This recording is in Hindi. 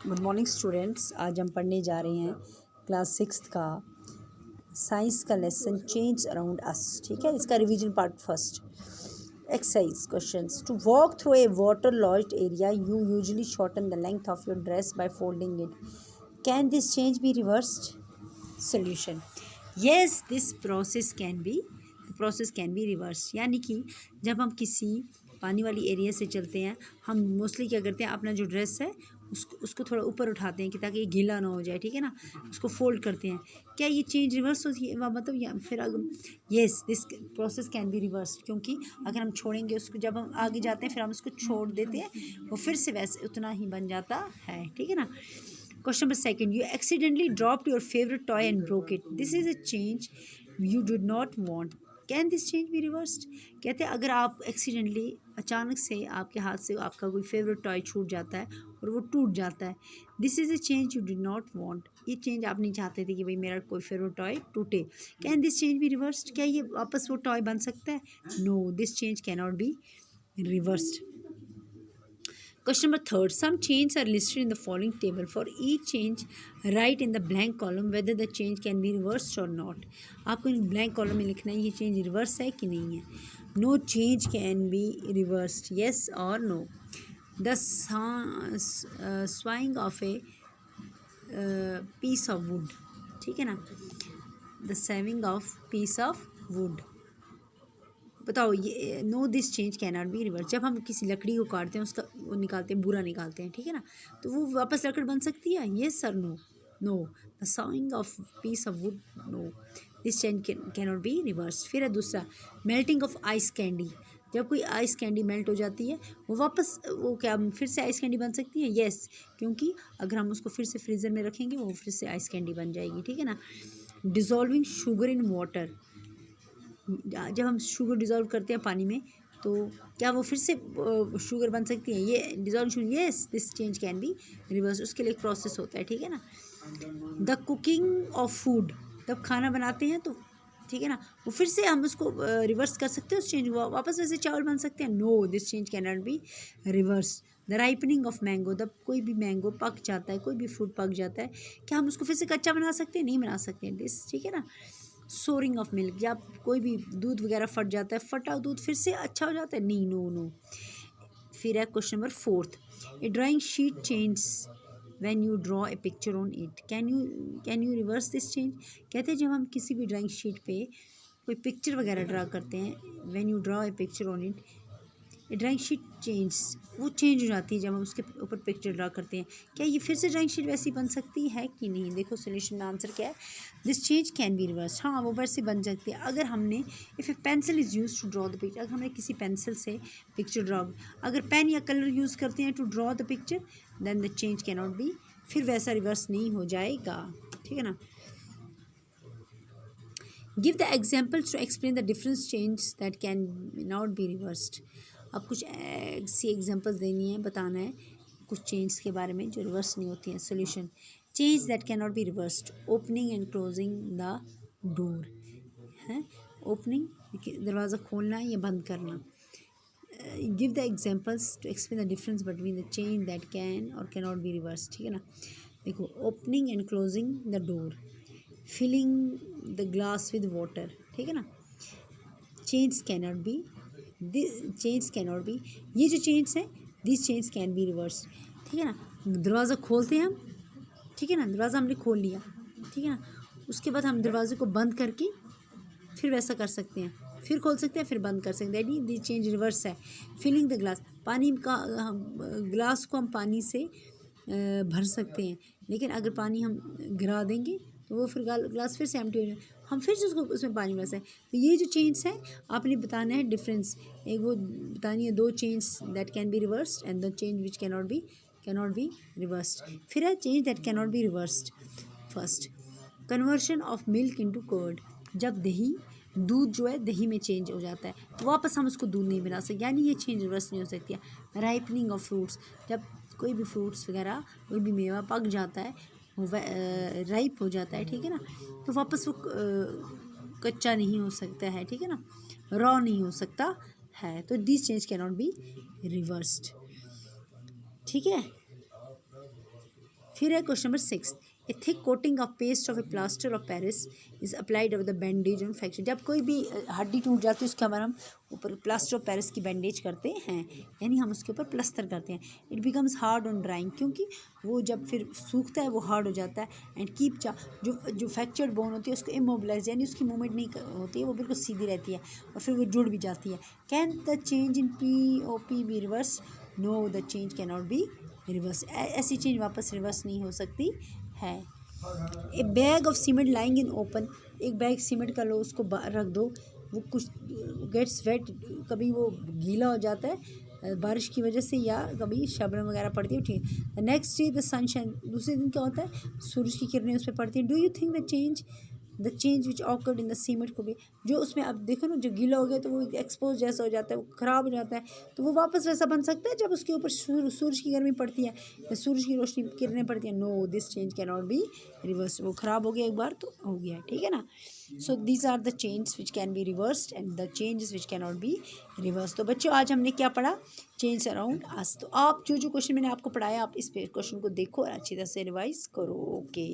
Good morning students. आज हम पढ़ने जा रहे हैं क्लास 6 का साइंस का लेसन चेंज अराउंड अस। ठीक है, इसका revision part first. Exercise questions. To walk through a waterlogged area you usually shorten the length of your dress by folding it. Can this change be reversed? Solution: yes, this process can be reverse. यानी कि जब हम किसी पानी वाली एरिया से चलते हैं, हम मोस्टली क्या करते हैं, अपना जो ड्रेस है उसको थोड़ा ऊपर उठाते हैं कि ताकि ये गीला ना हो जाए। ठीक है ना, उसको फोल्ड करते हैं। क्या ये चेंज रिवर्स होती है? मतलब या फिर अगर yes, this process can be reverse, क्योंकि अगर हम छोड़ेंगे उसको, जब हम आगे जाते हैं फिर हम उसको छोड़ देते हैं, वो फिर से वैसे उतना ही बन जाता है। ठीक है ना। Question number second, you accidentally dropped your favorite toy and broke it. This is a change you did not want. Can this change be reversed? कहते हैं अगर आप एक्सीडेंटली अचानक से आपके हाथ से आपका कोई फेवरेट टॉय छूट जाता है और वो टूट जाता है, this is a change you did not want. ये चेंज आप नहीं चाहते थे कि भाई मेरा कोई फेवरेट टॉय टूटे। Can this change be reversed? क्या ये वापस वो टॉय बन सकता है? No, this change can not be reversed. Question number third, some changes are listed in the following table. For each change, write in the blank column whether the change can be reversed or not. आपको इन blank column में लिखना है ये change reverse है कि नहीं है. No change can be reversed. Yes or no. The swaying of a piece of wood. ठीक है ना. The swaying of piece of wood. बताओ ये no, this change can not be reverse. जब हम किसी लकड़ी को काटते हैं, उसका वो निकालते हैं, बुरा निकालते हैं, ठीक है ना, तो वो वापस लकड़ बन सकती है? Yes sir no. No, the sawing of piece of wood, no, this change can not be reverse. फिर है दूसरा, मेल्टिंग ऑफ आइस कैंडी। जब कोई आइस कैंडी मेल्ट हो जाती है, वो वापस वो क्या फिर से आइस कैंडी बन सकती है? येस, क्योंकि अगर हम उसको फिर से फ्रीज़र में रखेंगे वो फिर से आइस कैंडी बन जाएगी। ठीक है ना। डिज़ोल्विंग शुगर इन वाटर। जब हम शुगर डिज़ोल्व करते हैं पानी में, तो क्या वो फिर से शुगर बन सकती है? ये dissolve sugar, yes, this change can be reverse. उसके लिए एक प्रोसेस होता है। ठीक है ना। द कुकिंग ऑफ फूड, जब खाना बनाते हैं तो ठीक है ना, वो फिर से हम उसको रिवर्स कर सकते हैं, उस चेंज वापस वैसे चावल बन सकते हैं? No, this change can not be reverse. The ripening of mango, जब कोई भी मैंगो पक जाता है, कोई भी फ्रूट पक जाता है, क्या हम उसको फिर से कच्चा बना सकते हैं? नहीं बना सकते हैं, दिस। ठीक है ना। सोरिंग ऑफ मिल्क, या कोई भी दूध वगैरह फट जाता है, फटा दूध फिर से अच्छा हो जाता है? नहीं, नो नो। फिर है question number fourth, a drawing sheet change when you draw a picture on it. Can you reverse this change? कहते हैं जब हम किसी भी ड्राइंग शीट पे कोई पिक्चर वगैरह ड्रा करते हैं, when you draw a picture on it, drawing sheet change, वो चेंज हो जाती है जब हम उसके ऊपर पिक्चर ड्रा करते हैं। क्या ये फिर से ड्राइंग शीट वैसी बन सकती है कि नहीं? देखो सोल्यूशन में आंसर क्या है, this change can be reverse. हाँ, वो वैसे बन सकती है अगर हमने, if a pencil is use to draw the picture, अगर हमने किसी पेंसिल से पिक्चर ड्रॉ, अगर पेन या कलर यूज़ करते हैं to draw the picture, then the change can not be, फिर वैसा रिवर्स नहीं हो जाएगा। ठीक है ना। Give the examples to explain the difference change that can not be reversed. अब कुछ ऐसी एग्जांपल्स देनी है, बताना है कुछ चेंज के बारे में जो रिवर्स नहीं होती हैं। Solution: change that can not be reversed, opening and closing the door. है ओपनिंग, दरवाज़ा खोलना या बंद करना। Give the examples to explain the difference between the change that can और कैन नॉट बी रिवर्स। ठीक है ना। देखो, opening and closing the door, filling the glass with water. ठीक है ना। Change can not be, change can not be, ये जो चेंज है, this change can be reverse. ठीक है ना। दरवाज़ा खोलते हैं हम, ठीक है ना, दरवाज़ा हमने खोल लिया, ठीक है ना, उसके बाद हम दरवाजे को बंद करके फिर वैसा कर सकते हैं, फिर खोल सकते हैं, फिर बंद कर सकते हैं। दिस चेंज रिवर्स है। फिलिंग द ग्लास, पानी का ग्लास को हम पानी से भर सकते हैं, लेकिन अगर पानी हम गिरा देंगे तो वो फिर ग्लास फिर से एम्प्टी हो जाए, हम फिर से उसको उसमें पानी भर सकते हैं। तो ये जो चेंज है आपने बताना है डिफरेंस, एक वो बतानी है, दो change that can be reversed and the change which can not be reversed. फिर है change that can not be reversed. First, conversion of milk into curd, जब दही, दूध जो है दही में चेंज हो जाता है, तो वापस हम उसको दूध नहीं बना सकते, यानी ये चेंज रिवर्स नहीं हो सकती है। राइपनिंग ऑफ फ्रूट्स, जब कोई भी फ्रूट्स वगैरह, कोई भी मेवा पक जाता है, वो राइप हो जाता है, ठीक है ना, तो वापस वो कच्चा नहीं हो सकता है, ठीक है ना, रॉ नहीं हो सकता है। तो this change can not be reversed. ठीक है। फिर है question number 6, A thick coating of paste of A plaster of Paris is applied over the bandage on fracture. जब कोई भी हड्डी टूट जाती है उसके ऊपर हम ऊपर प्लास्टर ऑफ पेरिस की बैंडेज करते हैं, यानी हम उसके ऊपर प्लस्तर करते हैं। It becomes hard on drawing, क्योंकि वो जब फिर सूखता है वो हार्ड हो जाता है। एंड कीप जो फ्रैक्चर्ड बोन होती है उसको इमोबिलाइज, यानी उसकी मूवमेंट नहीं होती है, वो बिल्कुल सीधी रहती है और फिर वो जुड़ भी जाती है। Can the change in POP be reverse? No, the change can not be reverse. ऐसी चेंज वापस रिवर्स नहीं हो सकती है। A bag of cement lying in open, एक बैग सीमेंट का लो, उसको रख दो, वो कुछ गेट्स वेट, कभी वो गीला हो जाता है बारिश की वजह से या कभी शबनम वगैरह पड़ती है, ठीक है। The next day the sunshine, दूसरे दिन क्या होता है, सूरज की किरणें उस पर पड़ती हैं। Do you think the change which occurred in the cement को भी, जो उसमें अब देखो ना, जो गीला हो गया तो वो एक्सपोज जैसा हो जाता है, वो ख़राब हो जाता है, तो वो वापस वैसा बन सकता है जब उसके ऊपर सूरज की गर्मी पड़ती है या सूरज की रोशनी किरणें पड़ती हैं। No, this change can not be reverse. वो ख़राब हो गया एक बार तो हो गया, ठीक है ना। So these are the change which can be reversed and the changes which can not be reverse. तो बच्चों आज हमने क्या पढ़ा, चेंज अराउंड अस। तो आप जो क्वेश्चन मैंने आपको पढ़ाया, आप इस क्वेश्चन को देखो और अच्छी तरह से रिवाइज करो। ओके।